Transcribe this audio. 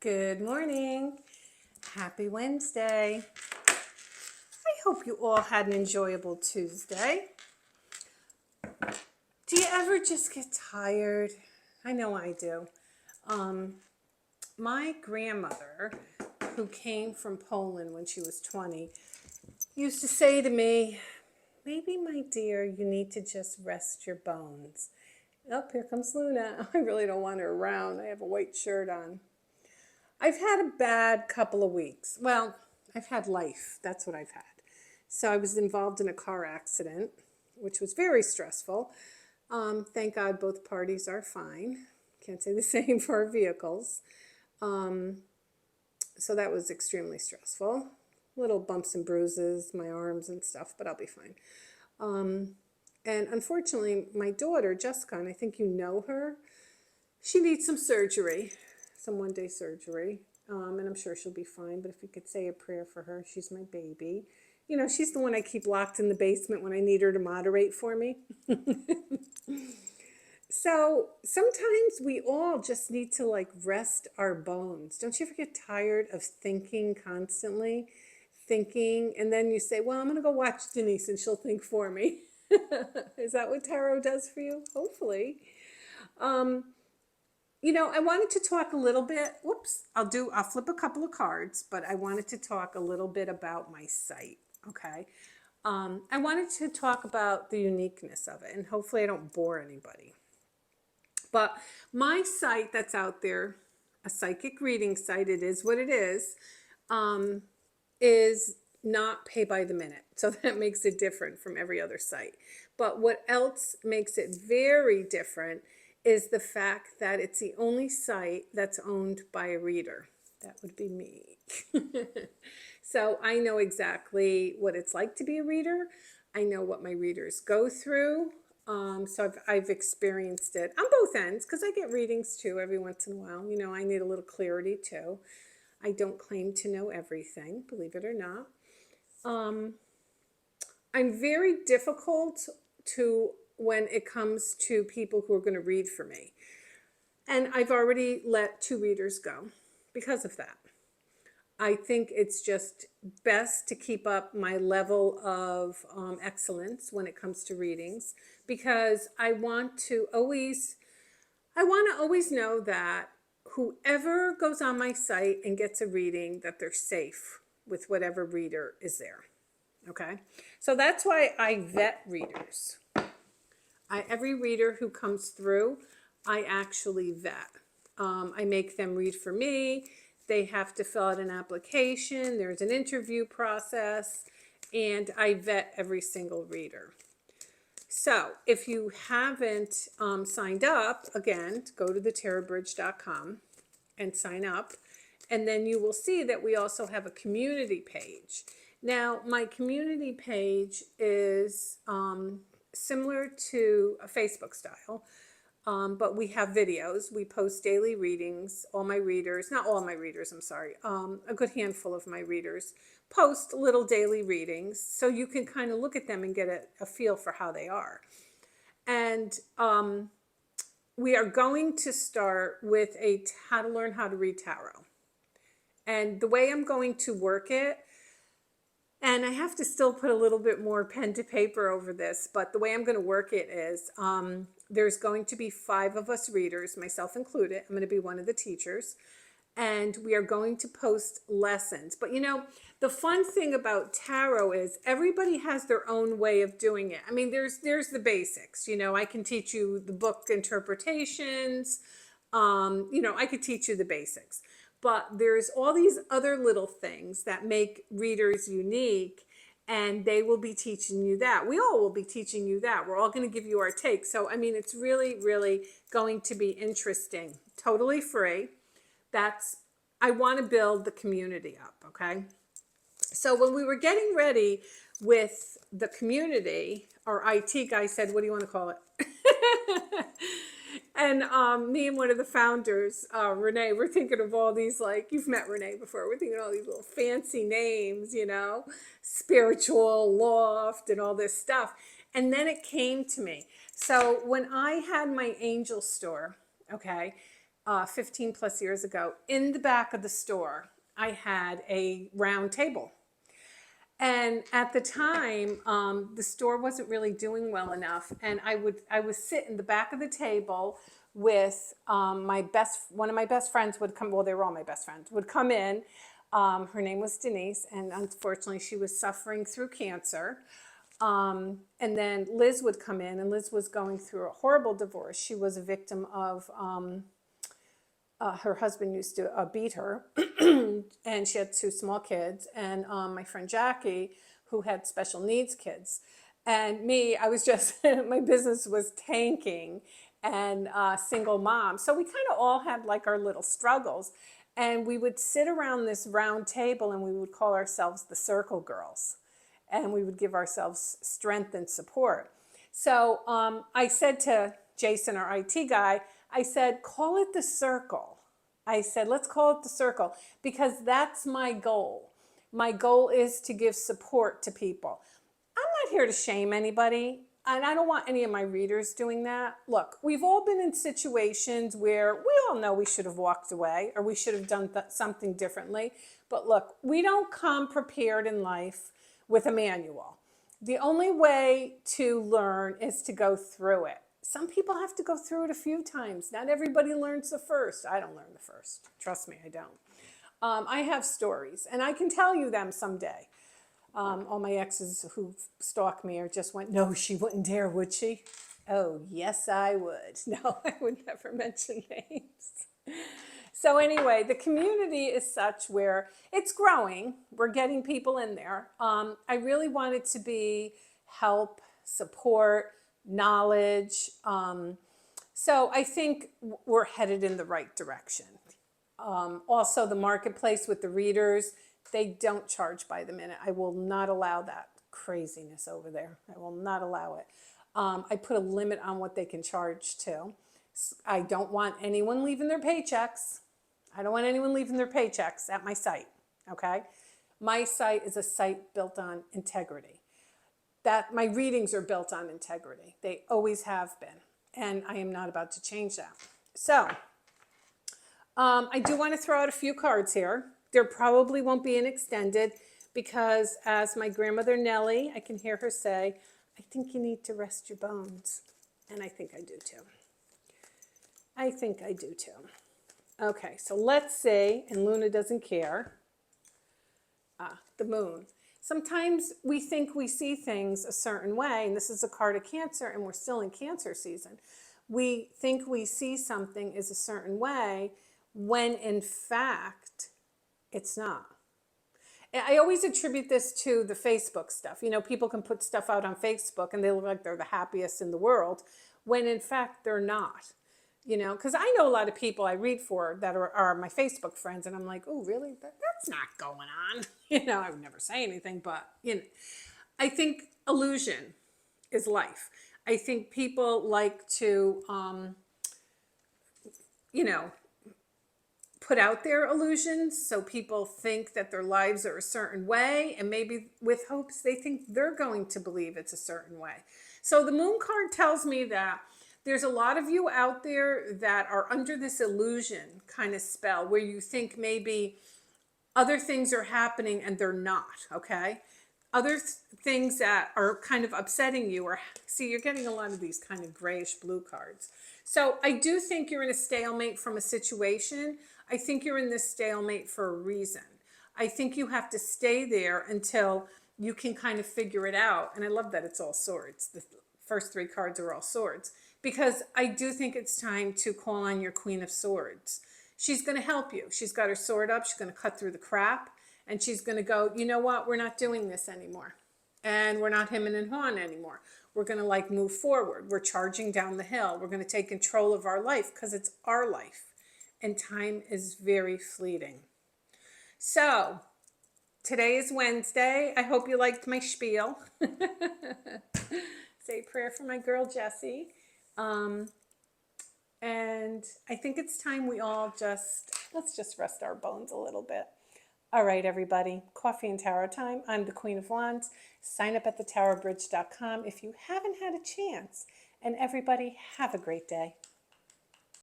Good morning. Happy Wednesday. I hope you all had an enjoyable Tuesday. Do you ever just get tired? I know I do. My grandmother, who came from Poland when she was 20, used to say to me, maybe, my dear, you need to just rest your bones. Oh, here comes Luna. I really don't want her around. I have a white shirt on. I've had a bad couple of weeks. Well, I've had life. That's what I've had. So I was involved in a car accident, which was very stressful. Thank God both parties are fine. Can't say the same for our vehicles. So that was extremely stressful. Little bumps and bruises, my arms and stuff, but I'll be fine. And unfortunately, my daughter, Jessica, and I think you know her, she needs some surgery, some one-day surgery. And I'm sure she'll be fine, but if you could say a prayer for her, she's my baby. You know, she's the one I keep locked in the basement when I need her to moderate for me. So sometimes we all just need to like rest our bones. Don't you ever get tired of thinking constantly? Thinking, and then you say, well, I'm going to go watch Denise and she'll think for me. Is that what tarot does for you? Hopefully. You know, I wanted to talk a little bit. Whoops, I'll flip a couple of cards, but I wanted to talk a little bit about my site. Okay. I wanted to talk about the uniqueness of it, and hopefully I don't bore anybody. But my site that's out there, a psychic reading site, it is what it is not pay by the minute. So that makes it different from every other site. But what else makes it very different is the fact that it's the only site that's owned by a reader. That would be me. So I know exactly what it's like to be a reader. I know what my readers go through. So I've experienced it on both ends because I get readings too every once in a while. You know, I need a little clarity too. I don't claim to know everything, believe it or not. I'm very difficult to when it comes to people who are going to read for me. And I've already let 2 readers go because of that. I think it's just best to keep up my level of excellence when it comes to readings because I want to always know that whoever goes on my site and gets a reading, that they're safe with whatever reader is there. Okay, so that's why I vet readers. Every reader who comes through, I actually vet. I make them read for me. They have to fill out an application. There's an interview process, and I vet every single reader. So if you haven't signed up, again, go to thetarotbridge.com and sign up. And then you will see that we also have a community page. Now, my community page is similar to a Facebook style, but we have videos. We post daily readings. All my readers, not all my readers, I'm sorry, a good handful of my readers post little daily readings so you can kind of look at them and get a feel for how they are. And we are going to start with how to learn how to read tarot. And the way I'm going to work it, and I have to still put a little bit more pen to paper over this, but the way I'm going to work it is there's going to be 5 of us readers, myself included. I'm going to be one of the teachers. And we are going to post lessons. But you know, the fun thing about tarot is everybody has their own way of doing it. I mean, there's the basics. You know, I can teach you the book interpretations. You know, I could teach you the basics. But there's all these other little things that make readers unique, and they will be teaching you that. We all will be teaching you that. We're all going to give you our take. So, I mean, it's really, really going to be interesting. Totally free. I want to build the community up, okay? So when we were getting ready with the community, our IT guy said, what do you want to call it? And me and one of the founders, Renee, we're thinking of all these, like, you've met Renee before. We're thinking of all these little fancy names, you know, spiritual, loft, and all this stuff. And then it came to me. So when I had my angel store, okay, 15 plus years ago, in the back of the store, I had a round table. And at the time, the store wasn't really doing well enough, and I would sit in the back of the table with one of my best friends would come. Well, they were all my best friends. Would come in. Her name was Denise, and unfortunately, she was suffering through cancer. And then Liz would come in, and Liz was going through a horrible divorce. She was a victim of her husband used to beat her, and she had two small kids. And my friend Jackie, who had special needs kids, and me, I was just my business was tanking, and single mom. So we kind of all had like our little struggles, and we would sit around this round table, and we would call ourselves the Circle Girls, and we would give ourselves strength and support. So I said to Jason, our IT guy, I said, call it the circle. I said, let's call it the circle, because that's my goal. My goal is to give support to people. I'm not here to shame anybody, and I don't want any of my readers doing that. Look, we've all been in situations where we all know we should have walked away or we should have done something differently. But look, we don't come prepared in life with a manual. The only way to learn is to go through it. Some people have to go through it a few times. Not everybody learns the first. I don't learn the first. Trust me, I don't. I have stories, and I can tell you them someday. All my exes who stalk me or just went, no, she wouldn't dare, would she? Oh, yes, I would. No, I would never mention names. So anyway, the community is such where it's growing. We're getting people in there. I really want it to be help, support, knowledge. So I think we're headed in the right direction. Also, the marketplace with the readers, they don't charge by the minute. I will not allow that craziness over there. I will not allow it. I put a limit on what they can charge too. I don't want anyone leaving their paychecks. I don't want anyone leaving their paychecks at my site, okay? My site is a site built on integrity. That my readings are built on integrity. They always have been, and I am not about to change that. So I do want to throw out a few cards here. There probably won't be an extended because, as my grandmother Nellie, I can hear her say, I think you need to rest your bones. And I think I do too. I think I do too. Okay, so let's see, and Luna doesn't care. The moon. Sometimes we think we see things a certain way, and this is a card of Cancer, and we're still in Cancer season. We think we see something is a certain way when in fact it's not. I always attribute this to the Facebook stuff. You know, people can put stuff out on Facebook and they look like they're the happiest in the world when in fact they're not. You know, because I know a lot of people I read for that are my Facebook friends, and I'm like, oh, really? That's not going on. You know, I would never say anything, but, you know, I think illusion is life. I think people like to, you know, put out their illusions so people think that their lives are a certain way, and maybe with hopes they think they're going to believe it's a certain way. So the moon card tells me that there's a lot of you out there that are under this illusion kind of spell where you think maybe other things are happening and they're not, okay? Other things that are kind of upsetting you, or see, you're getting a lot of these kind of grayish blue cards. So I do think you're in a stalemate from a situation. I think you're in this stalemate for a reason. I think you have to stay there until you can kind of figure it out. And I love that it's all swords. The first three cards are all swords. Because I do think it's time to call on your Queen of Swords. She's going to help you. She's got her sword up. She's going to cut through the crap. And she's going to go, you know what? We're not doing this anymore. And we're not hemming and hawing anymore. We're going to like move forward. We're charging down the hill. We're going to take control of our life because it's our life. And time is very fleeting. So today is Wednesday. I hope you liked my spiel. Say a prayer for my girl, Jessie. And I think it's time we all let's just rest our bones a little bit. All right, everybody, coffee and tarot time. I'm the Queen of Wands. Sign up at thetarotbridge.com if you haven't had a chance. And everybody, have a great day.